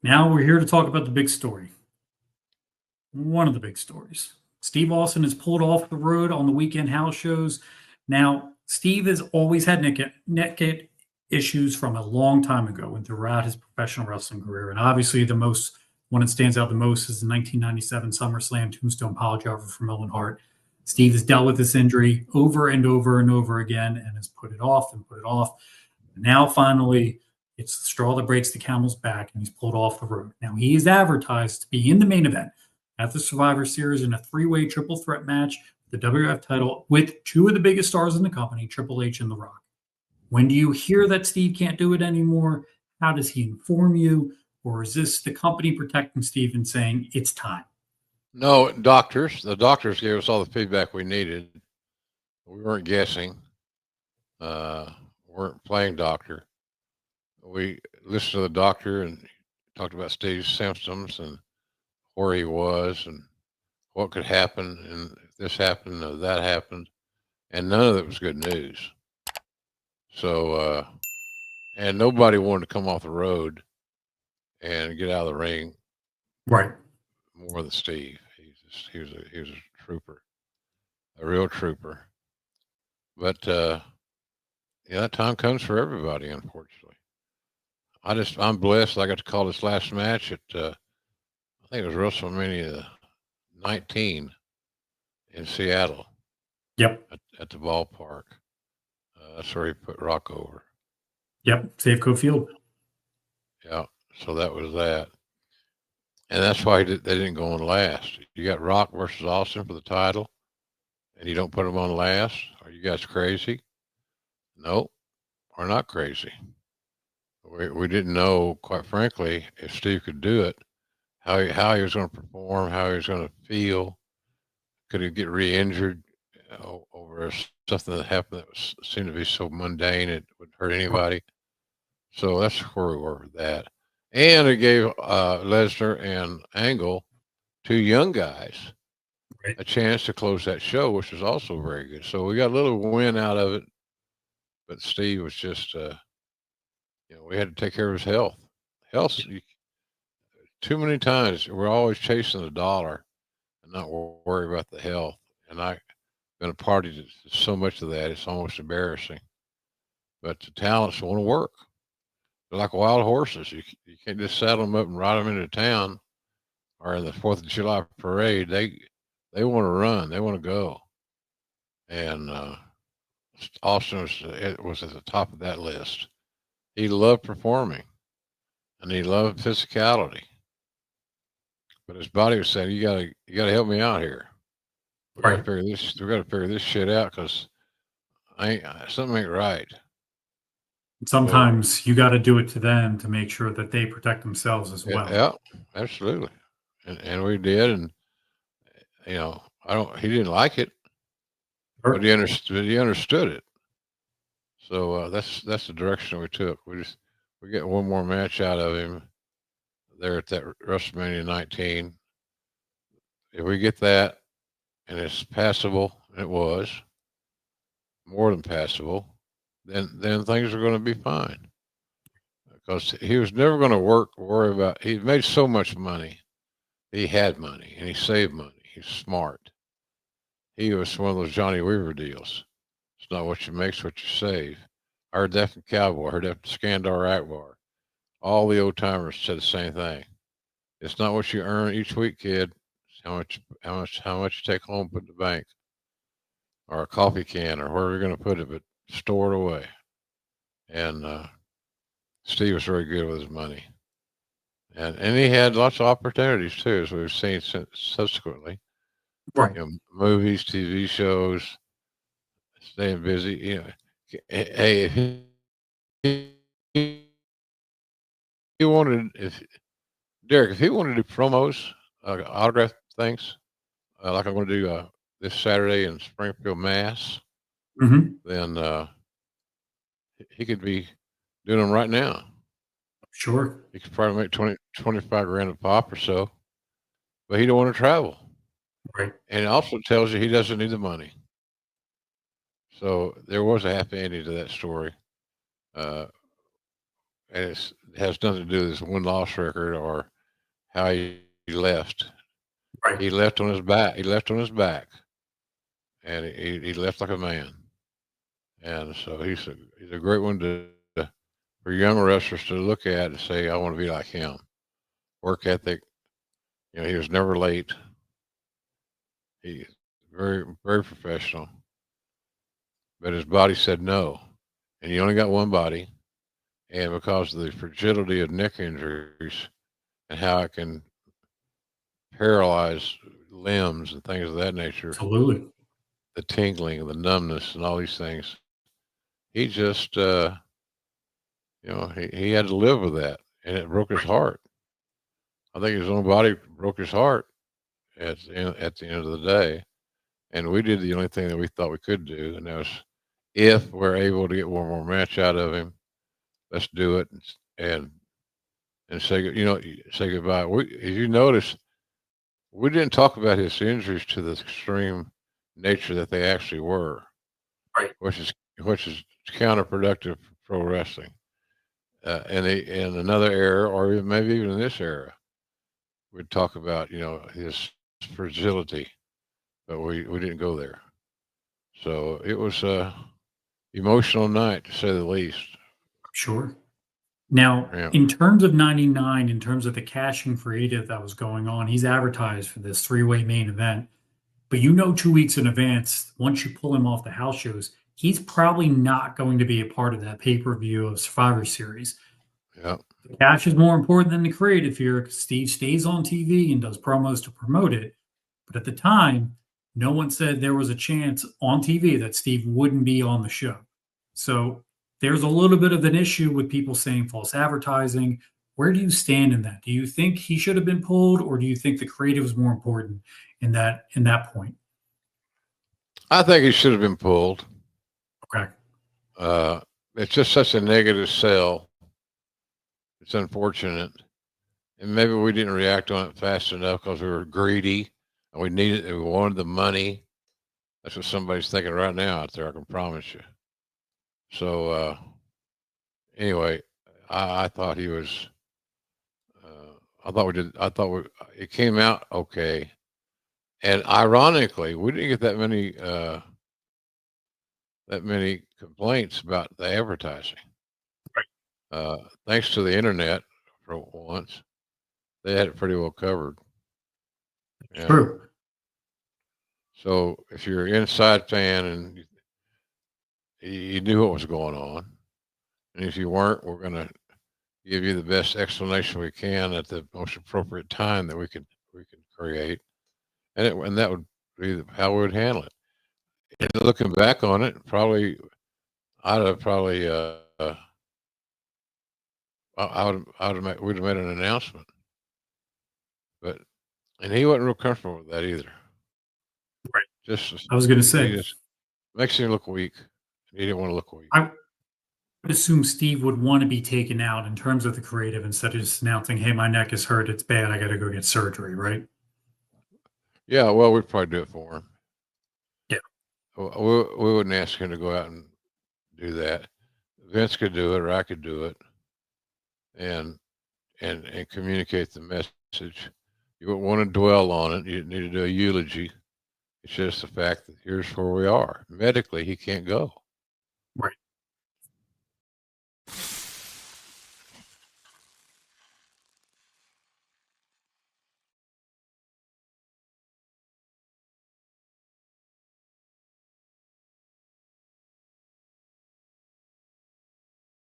Now we're here to talk about the big story. One of the big stories. Steve Austin is pulled off the road on the weekend house shows. Now, Steve has always had neck issues from a long time ago and throughout his professional wrestling career. And obviously, the most one that stands out the most is the 1997 SummerSlam Tombstone Piledriver from Owen Hart. Steve has dealt with this injury over and over and over again and has put it off and put it off. Now, finally, it's the straw that breaks the camel's back, and he's pulled off the road. Now, he is advertised to be in the main event at the Survivor Series in a three-way triple threat match for the WWF title with two of the biggest stars in the company, Triple H and The Rock. When do you hear that Steve can't do it anymore? How does he inform you? Or is this the company protecting Steve and saying it's time? No, doctors. The doctors gave us all the feedback we needed. We weren't guessing. Weren't playing doctor. We listened to the doctor and talked about Steve's symptoms and where he was and what could happen, and if this happened or that happened, and none of it was good news. So, and nobody wanted to come off the road and get out of the ring Right. more than Steve. He was a trooper, a real trooper. But yeah, that time comes for everybody, unfortunately. I'm blessed. I got to call this last match at I think it was WrestleMania 19 in Seattle Yep. at the ballpark. That's where he put Rock over. Yep. Safeco Field. Yeah, so that was that, and that's why they didn't go on last. You got Rock versus Austin for the title, and you don't put them on last. Are you guys crazy? No, we're not crazy. We didn't know, quite frankly, if Steve could do it, how he was going to perform, how he was going to feel. Could he get re-injured over something that happened that seemed to be so mundane it wouldn't hurt anybody? So that's where we were with that. And it gave Lesnar and Angle, two young guys, Right. a chance to close that show, which was also very good. So we got a little win out of it, but Steve was just, we had to take care of his health. Health, too many times we're always chasing the dollar and not worry about the health. And I've been a party to so much of that, it's almost embarrassing. But the talents want to work. They're like wild horses. You can't just saddle them up and ride them into town or in the 4th of July parade. They want to run. They want to go. And Austin was at the top of that list. He loved performing, and he loved physicality. But his body was saying, you gotta help me out here. We got to Right. figure this. We got to figure this shit out because something ain't right." So Sometimes you got to do it to them to make sure that they protect themselves as yeah, well. yeah, absolutely, and we did, and I don't. He didn't like it, but Sure. he understood it. So that's the direction we took. We get one more match out of him there at that WrestleMania 19. If we get that and it's passable, and it was more than passable, then things are going to be fine. Because he was never going to worry about. He made so much money. He had money and he saved money. He's smart. He was one of those Johnny Weaver deals. It's not what you make, it's what you save. I heard that from Cowboy. I heard that from Skandar Akbar. All the old timers said the same thing. It's not what you earn each week, kid. It's how much you take home, put in the bank, or a coffee can, or where you're going to put it, but store it away. And Steve was very good with his money, and he had lots of opportunities too, as we've seen subsequently. Right. Movies, TV shows, staying busy. Hey, he wanted if Derek, if he wanted to do promos, autograph things, like I'm going to do this Saturday in Springfield, Mass, Hmm. then he could be doing them right now. Sure. He could probably make 25 grand a pop or so, but he don't want to travel. Right. And it also tells you he doesn't need the money. So there was a happy ending to that story. Uh, and it has nothing to do with his win-loss record or how he left. Right. He left on his back. He left on his back, and he left like a man. And so he's a great one for young wrestlers to look at and say, I want to be like him. Work ethic. He was never late. He's very, very professional. But his body said no. And he only got one body. And because of the fragility of neck injuries and how it can paralyze limbs and things of that nature, Absolutely. the tingling, the numbness, and all these things, he just, he had to live with that. And it broke his heart. I think his own body broke his heart at the end of the day. And we did the only thing that we thought we could do, and that was, if we're able to get one more match out of him, let's do it and say goodbye. As you notice, we didn't talk about his injuries to the extreme nature that they actually were, Right. which is counterproductive for pro wrestling. In another era, or maybe even in this era, we'd talk about his fragility, but we didn't go there. So it was a emotional night, to say the least. Sure. Now, Yeah. in terms of 99, in terms of the caching creative that was going on, he's advertised for this three-way main event. But 2 weeks in advance, once you pull him off the house shows, he's probably not going to be a part of that pay-per-view of Survivor Series. Yeah. The cash is more important than the creative here because Steve stays on TV and does promos to promote it. But at the time, no one said there was a chance on TV that Steve wouldn't be on the show. So there's a little bit of an issue with people saying false advertising. Where do you stand in that? Do you think he should have been pulled, or do you think the creative is more important in that point? I think he should have been pulled. Okay. It's just such a negative sell. It's unfortunate. And maybe we didn't react on it fast enough because we were greedy and we wanted the money. That's what somebody's thinking right now out there, I can promise you. So anyway, I thought he was I thought it came out okay. And ironically, we didn't get that many complaints about the advertising. Thanks to the internet for once, they had it pretty well covered. Yeah. True. So if you're an inside fan and you knew what was going on, and if you weren't, we're going to give you the best explanation we can at the most appropriate time that we can create, and that would be how we would handle it. And looking back on it, probably I'd have probably we'd have made an announcement, and he wasn't real comfortable with that either. Right. Just I was going to he say, just makes him look weak. He didn't want to look weak. I would assume Steve would want to be taken out in terms of the creative instead of just announcing, "Hey, my neck is hurt. It's bad. I got to go get surgery." Right? Yeah, well, we'd probably do it for him. Yeah. We wouldn't ask him to go out and do that. Vince could do it, or I could do it, and communicate the message. You wouldn't want to dwell on it. You need to do a eulogy. It's just the fact that here's where we are. Medically, he can't go.